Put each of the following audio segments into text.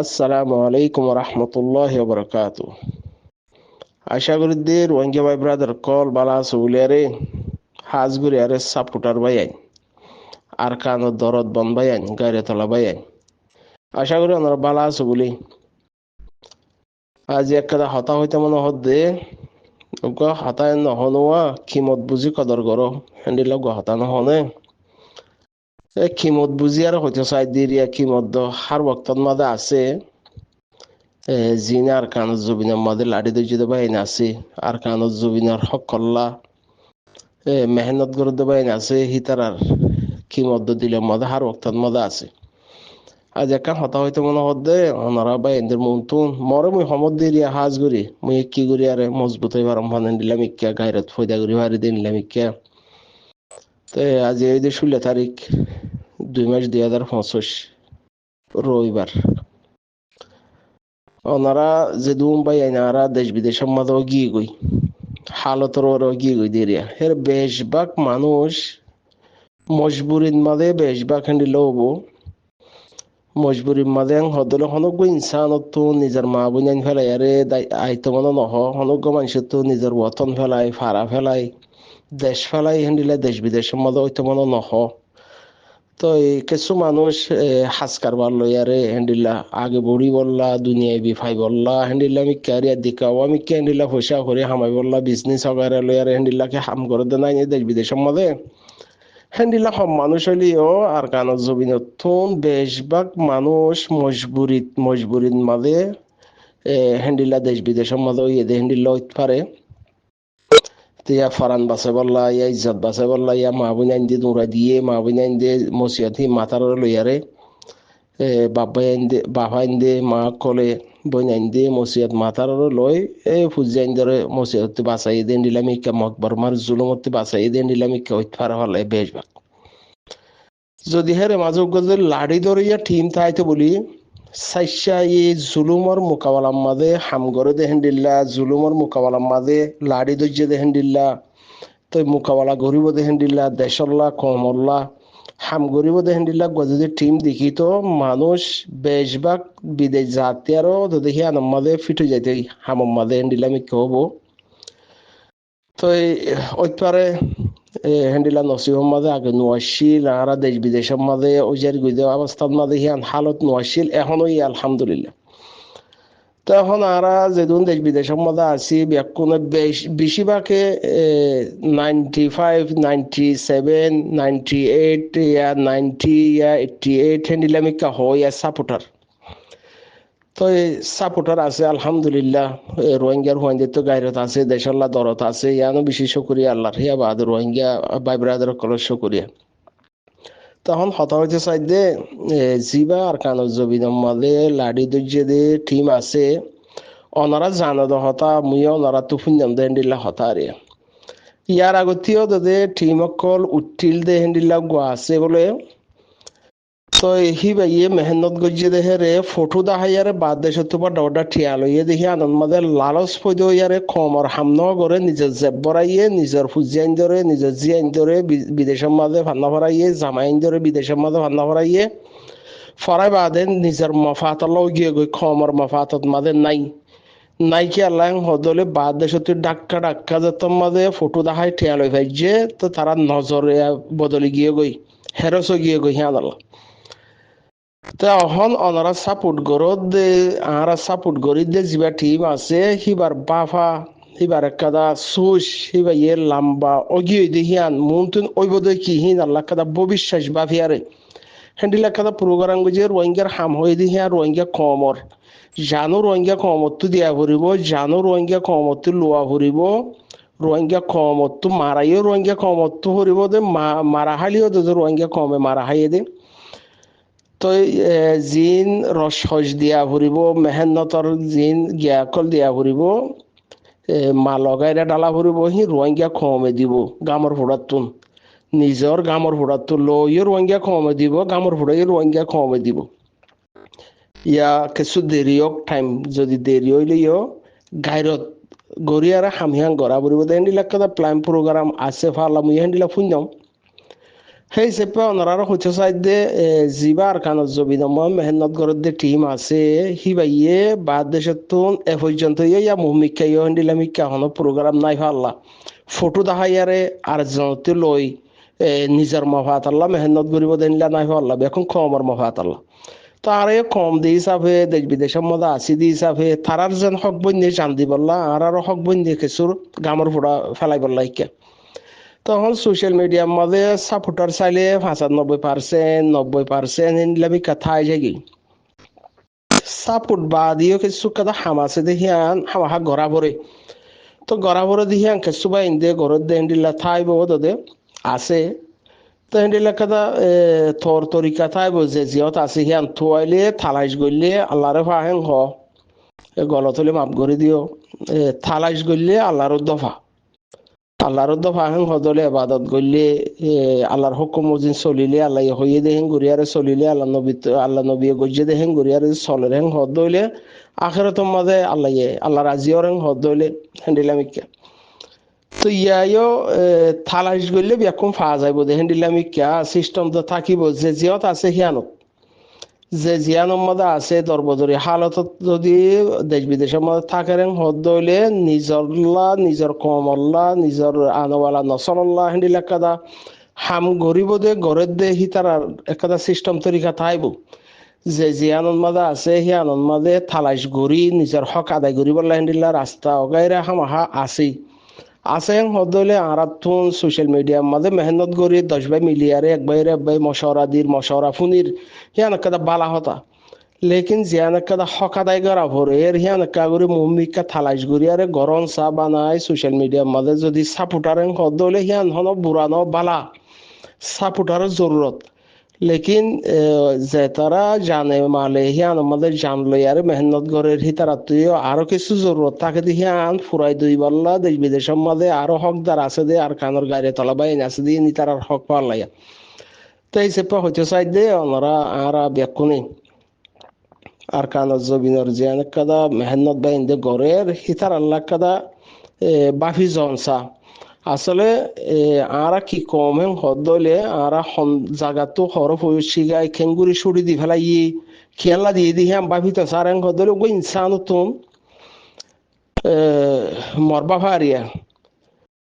আসসালামু আলাইকুম রহমতুল্লাহ বরকাত। আশা করি দের ওয়াঙ্গে ভাই ব্রাদার কল বালা সৌলিয়ারে হাজগুড়ি আরে সাপোর্টার বাইয়াই আর কানো দরদ বন বাইয়াই গাইরে তলা বাইয়াই। আশা করি ওনারা বালা আছে বলি আজ একটা হতা হইতে মনে হদ্দে হতায় নহনোয়া কিমত বুঝি কদর করো হ্যান্ডিল হতা নহনে কিমত বুঝি আর হইতে চাই দিরিয়া কিমত হার বক্তর মাঝে আছে জিনা আর কানত জবিনের মাঝে লাড়ি দইজে বাইন আছে আর কানত জবিনের হক কল্লা মেহনত করে বাইন আছে হিতার আর কি মধ্য দিলের মধ্যে হার বক্তর মধ্যে আছে আজ একটা হতা হইতে মনে হদ্দে ওনারা বা এদের মন্তুন মরে মুই সমদ দিরিয়া হাজ করি মুই কি করি আরে মজবুত হইবার ভানেন দিলাম ইক্কা গাইরত ফয়দা করি হারি দিন নিলাম ইক্কা। তো আজ এই যে 16 তারিখ 2 মাস 2025 রবিবার ওনারা যে দুম বাই আইনারা দেশ বিদেশের মধ্যে গিয়ে গই হালতর ওরা গিয়ে গই দিরিয়া এর বেশভাগ মানুষ মজবুরির মাঝে বেশভাগ হ্যান্ডি লব মজবুরির মাঝে হদলে হনগ্য ইনসানত তো নিজের মা বোন ফেলাই আরে আইতো মনে নহ হনগ্য মানুষের তো নিজের ওতন ফেলাই ফাড়া ফেলাই দেশ ফেলাই হ্যান্ডিলে দেশ বিদেশের মধ্যে হইতো মনে নহ। তো কিছু মানুষ হাজ কারবার লইয়ারে হ্যান্ডিলা আগে বড়ি বললা দুনিয়ায় বিফাই বললা হ্যান্ডিলা আমি ক্যারিয়ার দিকাও আমি হ্যান্ডিলা পয়সা করে হামাই বললা বিজনেস হগারে লইয়ারে হ্যান্ডিলাকে হাম করে দে নাই দেশ বিদেশের মধ্যে হ্যান্ডিলা সব মানুষ হইলেও আর কানত জবিনতুন বেশভাগ মানুষ মজবুরিত মাঝে হ্যান্ডিলা দেশ বিদেশের মধ্যে ইয়ে হ্যান্ডিলা হইতে পারে ইয়া ফরান বাসে বললা ইয়া ইজ্জত বাসে বললা ইয়া মা বোন আইন দিয়ে দৌড়া দিয়ে মা বোন আইন দিয়ে মসিয়াতি মাথার লইয়ারে বাবা আইন দে মা কলে বইন আইন দিয়ে মসিয়াত মাথার লই ফুজি আইন ধরে মসিয়াত বাঁচাই দেন দিলাম ইকা মকবর মার জুলুমত বাঁচাই দেন দিলাম ইকা হইতে পারা হলে বেশভাগ যদি হেরে মাঝে লাড়ি ধরিয়া টিম তাইতে বলি সাইসা এই জুলুমর মোকাবেলার মাঝে হামগরে দেহেন দিল্লা জুলুমর মোকাবেলার মাঝে লাড়ি দইজে দেহেন দিল্লা তো মোকাবেলা গরিব দেহেন দিল্লা দেশল্লা কমল্লা হাম গরিব দেহেন দিল্লা যদি টিম দেখি তো মানুষ বেশভাগ বিদেশ যাতে আরো দেখি আনম মাঝে ফিটে যাইতে হামম মাঝে হেন দিল্লা আমি হব তো ওই পারে হ্যান্ডিলা নসিবের মাঝে আগে নোয়াশিল আর দেশ বিদেশের মাঝে ওইজার গুইদ অবস্থার মাঝে হিয়ান হালত নোয়াশিল এখনো আলহামদুলিল্লাহ। তো এখন আরা যেদিন দেশ বিদেশের মধ্যে আছি ব্যাকুনে বেশিরভাগে 95 97 98 ইয়া 90 ইয়া 88 হ্যান্ডিলামিকা হয় সাপোর্টার। তো সাপোর্টার আছে আলহামদুলিল্লাহ রোহিঙ্গার হুয়াইন্দে তো গাইরত আছে দেশাল্লাহ দরত আছে ইয়ানো বিশেষ করি আল্লাহর হিয়া বাদ রোহিঙ্গা ভাই ব্রাদার কলস করিয়া তখন হতা হইতে চাই দে জিবা আর কানো জবিনের মাঝে লাড়ি দর্জে দে টিম আছে ওনারা জানো দ হতা মুইয়া ওনারা তো ফুঞ্জাম দে হেন্ডিল্লা হতা রে ইয়ার আগতীয় দে টিম অকল উঠিল দে হেন্ডিল্লা গোয়া আছে বলে তো হি ভাইয়ে মেহনত গজিয়ে দেখে রে ফটো দেখাইয়ারে বাদ দেশে তোমার ডরটা ঠিয়া লইয়ে দেখি আনন্দ মাঝে লালচ ফৈদ ইয়ারে কমর হামন করে নিজের জেব বরাইয়ে নিজের ফুজি আইন ধরে নিজের জি আইন ধরে বিদেশের মাঝে ফান্না ফরাইয়ে জামা আইন ধরে বিদেশের মাঝে ফান্না ফরাইয়ে ফরাই বাদে নিজের মফাতলাও গিয়ে গই কমর মফাতত মাঝে নাই কি আল্লাহ হদলে বাদ দেশে তুই ডাক্কা যেতাম মাঝে ফটো দেখাই ঠিয়া লই ভাইছে তো তারা নজরে বদলে গিয়ে গই হেরসও গিয়ে গই হ্যাঁ আল্লাহ তখন ওনারা সাপোর্ট করো দে আরা সাপোর্ট করি দে যিবা টিম আছে সিবার বাফা সিবার কাদা সুস সিবা ইয়ে লাম্বা অগিয়ে দেখিয়ান মনতুন ওইবদে কি হিন আল্লাহ কাদা ববিশ্বাস বাফিয়ারে হ্যান্ডিলা কাদা প্রোগ্রাম গুজে রোহিঙ্গার হাম হয়ে দেখিয়া রোহিঙ্গা কমর জানো রোহিঙ্গা কমরটো দিয়া ভরিব জানো রোহিঙ্গা কমরটো লোৱা ভরিব রোহিঙ্গা কমরটো মারাইও রোহিঙ্গা কমরটো ভরিব দে মারা হালিও দে রোহিঙ্গা কমে মারা হাইয়ে দে তো জিন রস দিয়া ভরিব মেহনতৰ জিন জ্ঞাকল দিয়া ভরিব মা লগাইরা ডালা ভরিব সি রোহিঙ্গা কমে দিব গামর ফোড়াতুন নিজৰ গামর ফোড়াতো লইও রোহিঙ্গা কমে দিব গামর ফোড়াইও রোহিঙ্গা কমে দিব ইয়া কিছু দেরি হোক টাইম যদি দেরি হইলেও গাইরত গড়িয়ারা হামিয়াং গড়া ভরিব হেন্ডিলা কাদা প্ল্যান প্রোগ্রাম আছে ফালাম হেন্ডিলা ফুঞ্জাম সেই চেপে অনারার হচ্ছে সাইডে জিবার কানত জবিন মেহনত গরদে টিম আছে হিবাইয়ে বাদ দেশের তুন এ পর্যন্ত ইয়া মুহমিকা ইয়ে হন্ডিলামিকা হনো প্রোগ্রাম নাই ভাল্লা ফটো দেখাইয়ারে আর জনতে লই নিজের মফাত আল্লাহ মেহনত করিব দেনলা নাই ভাল্লা এখন কমর মফাত আল্লাহ তারে কম দি হিসাবে দেশ বিদেশের মধ্যে আসি দি হিসাবে তারার যেন হক বন্যে চান দি বললা আর আরো হক বন্যে কিছুর গামর ফোড়া ফেলাই বললা ইকে তখন সোশ্যাল মিডিয়ার মধ্যে সাপোর্টার চাইলে 95%, 90% ইনলামি কথাই যাগি সাপোর্ট বা দিও কিছু কথা হামাসে দেখিয়ান হামা গড়া ভরে তো গড়া ভরে দেখিয়ান কিছু বা ইন্দে গড়ত দে হিন্দিলা থাই বো দে আছে তো হিন্দিলা কথা তোর তরিকা থাই বো যে জিয়ত আছে হিয়ান থুয়াইলে থালাইশ গইলে আল্লাহরে ফাহেন হ গলত হলে মাপ করে দিও থালাইশ গইলে আল্লাহর দফা আল্লাহর দফা হেন হদলে আবাদত গইলে আল্লাহর হুকুম মজিন চলিলে আল্লাহ হইয়ে দেহেন গুরিয়ারে চলিলে আল্লাহ নবী গজ্জে দেহেন গুরিয়ারে চলের হেন হদ দইলে আখেরাতের মাঝে আল্লাহ রাজিয়র হেন হদ দইলে হেন্ডিলামিকা তো ইয়াইও থালাইশ গইলে বিয়াকুম ফা যাইব দে হেন্ডিলামিকা সিস্টেম তো থাকিব যে জিয়ত আছে হিয়ানত যে জিয়ানোর মধ্যে আছে দরবদরি হালতত যদি দেশ বিদেশের মধ্যে থাকেন হদ হইলে নিজর কমল্লা নিজর আনওয়ালা নসল্লাহ হিন্দি লেখাদা হাম গরিব দে গড়ের দে হিতার একটা সিস্টেম তরিকা থাইব যে জিয়ানোর মধ্যে আছে হিয়ানোর মধ্যে থালাইশ গড়ি নিজের হক আদায় করি বললা হিন্দিল্লা রাস্তা অগাইরা হামাহা আছেই আছে হদলে আরাতুন সোশ্যাল মিডিয়ার মাঝে মেহনত করি 10 ভাই মিলিয়ারে এক ভাই মশওরা দির মশওরা ফুনির হিয়ান কাদা বালা হতা লেকিন জিয়ান কাদা হক আদায় করা ভরে এর হিয়ান কাগরি মুমিকা থালাইশ গরি আরে গরম চা বানাই সোশ্যাল মিডিয়ার মাঝে যদি সাপোর্টারেন হদলে হিয়ান হন বুড়ানো বালা সাপোর্টারের জরুরত লেকিন যে তারা জানে মালে হিয়ান আমাদের জানলো আর মেহনত গরের হিতারা তুইও আরো কিছু জরুরত থাকে দি হিয়ান ফুরাই দুই বললা দেশ বিদেশের মধ্যে আরো হকদার আছে দে আর কানোর গাড়ি তলা বাইন আছে দিয়ে নি তার হক পাল্লাইয়া তাই সেপা হইতে চাই দে ওনারা আর ব্যাকুনি আর কানোর জবিনর যে অনেক কাদা মেহনত বাইন দে গরের হিতার আল্লাহ কাদা বাফি জনসা আসলে আরা কি কম হেন হদলে আরা জাগাতো হরফ শিগাই খেঙ্গুরি সুড়ি দি ফেলাই খেলা দিয়ে দি হ্যাঁ বাভিত সার হেন হদলে ওই ইনসান তুন মরবা ফারিয়া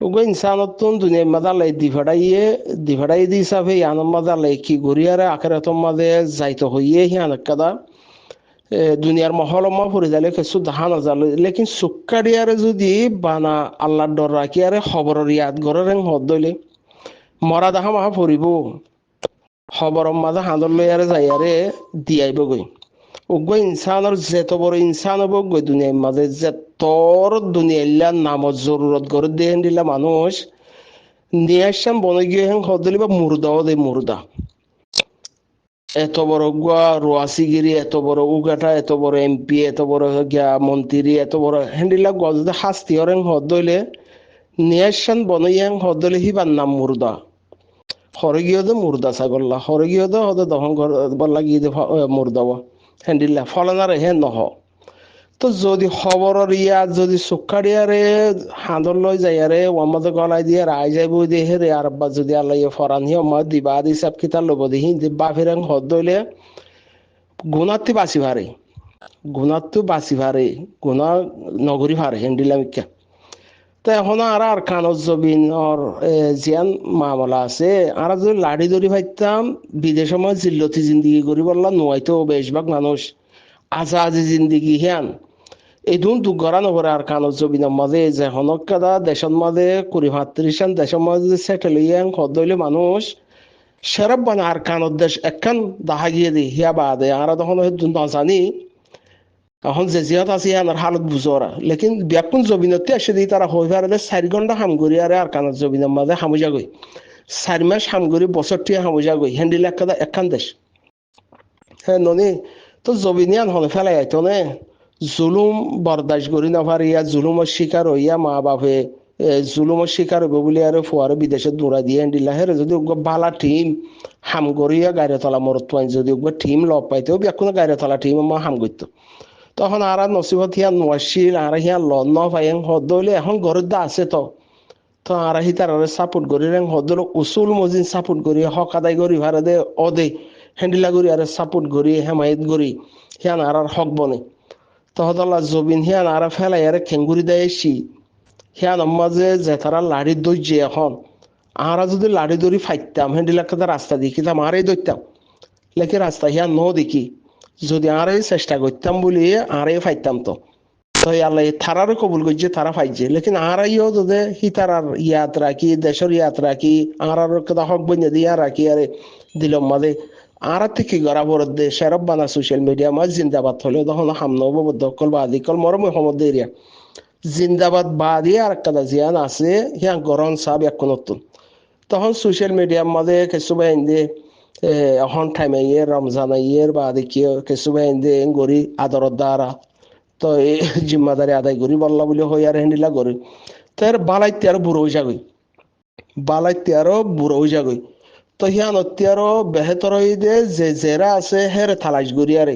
ওগো ইনসান তুন দুনিয়া মাদালাই দিফাড়াই দি হিসাবে ইয়ান মাদালাই কি গড়িয়ারে আখেরাত মাদে যাইতো হইয়ে হিয়ান কাদা দুনিয়ার মহলমা ফুরি যালে কিছু দেখা নাজালে লেকিন সুক্কারিয়ারে যদি বানা আল্লাহর ডর রাখিয়ারে খবরের ইয়াদ গরের হদ দইলে মরা দেখা মাহা ফুরিব খবর মাঝে হাঁদর লইয়ারে যাইয়ারে দিয়াইব গই ওগো ইনসানের যেত বড় ইনসান হব গই দুনিয়ার মাঝে যে তোর দুনিয়ার নামত জরুরত করে দেন দিলা মানুষ নিয়ে আসছেন বনে গিয়ে হেন হদ দিলি বা মুর্দাও দে মুর্দা এত বড় গুয়া রোয়াসিগিরি এত বড় উগাটা এত বড় এমপি এত বড় গিয়া মন্ত্রী এত বড় হ্যান্ডিলা গজদে শাস্তি হরেন হদলে নিয়াসান বনইয়াং হদলে হিবার নাম মুর্দা হরগিয়দে মুর্দা চাই বললা হরগিয়দে হদে দহন বললা গিয়ে মুর্দাব হ্যান্ডিলা ফলনার হে নহ তো যদি খবরের ইয়াত যদি সুখাড়িয়ারে হাঁদর লই যাইয়ারে ওয়ামদে গলাই দিয়ে রায় যাইব দিয়ে হেরে আর বা যদি আল্লাহ ফরান হি আমার দিবা দি সব কিতার লব দিহি দিবা ফিরেন হদ দইলে গুণাত্তি বাঁচি ভারে গুণাত্তি বাঁচি ভারে গুণা নগরী ভারে হেন্ডিলাম ইকা তো এখন আর কানত জবিন ওর জিয়ান মামলা আছে আর যদি লাড়ি ধরি ভাইতাম বিদেশের মধ্যে জিল্লতি জিন্দিগি করি বললাম নোয়াইতো বেশভাগ মানুষ আজাদি জিন্দিগি হিয়ান এই দুঃখ গড়া নগরে আর কানত জবিনের মাঝে যে হনকাদা দেশের মাঝে 20-35 দেশের মাঝে সেটেল ইয়াং হদইলে মানুষ সেরব বানা আর কানত দেশ একখান দেখা গিয়ে দি হিয়া বাদে আর তখন নাজানি এখন যে জিয়াত আছে ইয়ার হালত বুঝরা লেকিন ব্যাকুন জবিনতে এসে দি তারা হয়ে পারে 4 ঘন্টা হাম করি আর কানত জবিনের মাঝে হামুজা গই 4 মাস হাম করি বছরটি হামুজা গই হ্যান্ডিল একখান দেশ হ্যাঁ ননি তো জবিনিয়ান হলে ফেলাই আইতো নে জুলুম বরদাস্ত করি না পারিয়া জুলুমের শিকার হইয়া মা বাপে জুলুমের শিকার হইব বলে আর ফুয়ারে বিদেশে দৌড়া দিয়ে দিলা হেরে যদি বালা টিম হাম করিয়া গাড়ি তলা মরত যদি টিম লব পাইতেও কোনো গাড়ি তলা টিম মা হাম করতো তখন আর নসিবত হিয়া নোয়াশিল আর হিয়া লন পাইন হদ হইলে এখন ঘরের দা আছে তো তো আর হিতারে সাপোর্ট করি রেং হদল উসুল মজিন সাপোর্ট করি হক আদায় করি ভারে দে অদে হ্যান্ডিলা করি আর সাপোর্ট করি হেমায়ত করি হিয়ান আর হক বনে তো হদলা জবিন হিয়ান আর ফেলাই আর খেঙ্গুরি দেয় হিয়ান মাঝে যে তারা লাড়ি দইছে এখন আরা যদি লাড়ি দড়ি ফাইতাম হ্যান্ডিলাকে রাস্তা দেখিতাম আরই দইতাম লেখে রাস্তা হিয়ান ন দেখি যদি আরই চেষ্টা করতাম বলি আরই ফাইতাম তো তো আল্লাহ থারারও কবুল করছে তারা ফাইছে লেকিন আরাইও যদি হিতারার ইয়াত রাখি দেশের ইয়াত রাখি আর কথা হক বন্য দিয়ে রাখি আরে দিলম মাঝে আর থেকে গড়া বরদ দে শেরব বানা সোশ্যাল মিডিয়া মাঝ জিন্দাবাদ হলে তখন হামনব দকল বা আদিকল মরম মোহাম্মদ এরিয়া জিন্দাবাদ বাদী আর একটা জিয়ান আছে হিয়া গরম সাব এক নতুন তখন সোশ্যাল মিডিয়ার মাঝে কিছু বাইন্দে এখন টাইমে রমজান ইয়ের বা দেখিও কিছু বাইন্দে গড়ি আদরত দ্বারা তো এই জিম্মাদারি আদায় করি বললা বলে হই আর হ্যান্ডিলা করি তার বালাইতে আরো বুড়ো যাগই বালাইতে আরো বুড়ো যাগই তো হিয়ানতে আরো বেহতর হয়ে দে যে জেরা আছে হের থালাশ করি আরে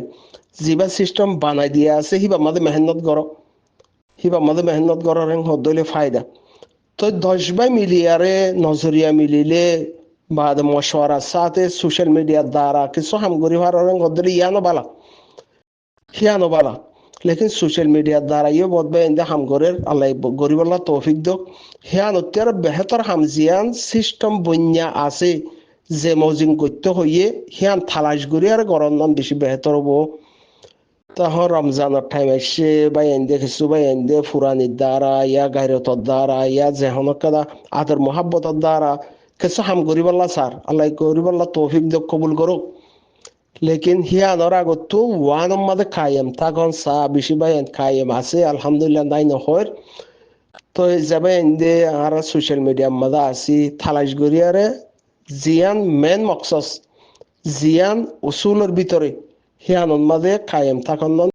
জিবা সিস্টেম বানাই দিয়া আছে হিবা মাঝে মেহনত করো হিবা মাঝে মেহনত করার হদলে ফায়দা তো 10 ভাই মিলিয়ারে নজরিয়া মিলিলে বা মশওয়ারার সাথে সোশ্যাল মিডিয়ার দ্বারা কিছু হাম করি ভার হদলে ইয়ানো বালা হিয়ানো বালা লেকিন সোশ্যাল মিডিয়ার দ্বারা ইয়ে বদবে ইন্দা হাম গরের আল্লাহ গরিবল্লাহ তৌফিক দক হিয়ান অত্যার বেহতর হামজিয়ান সিস্টেম বন্যা আছে যে মজিং করতে হইয়ে হিয়ান থালাশ করি আর গরম নাম বেশি বেহতর হবো তখন রমজানের টাইম এসে বা এন্দে কিছু বা এন্দে ফুরানির দ্বারা ইয়া গাইরতর দ্বারা ইয়া জেহনকাদা আদর মোহাব্বতর দ্বারা কিছু হাম গরিবল্লাহ স্যার আল্লাহ গরিবল্লাহ তৌফিক দক কবুল করুক লেকিন হিয়ানোর আগত ওয়ান মাদে কায়েম তখন সা বেশি বাইন কায়েম আছে আলহামদুলিল্লাহ নাই নহর তো যাবে ইন্দে আর সোশ্যাল মিডিয়ার মাদে আসি থালাশ গরিয়ারে জিয়ান মেন মকসস জিয়ান উসুলের ভিতরে হিয়ানোর মাদে কায়েম তখন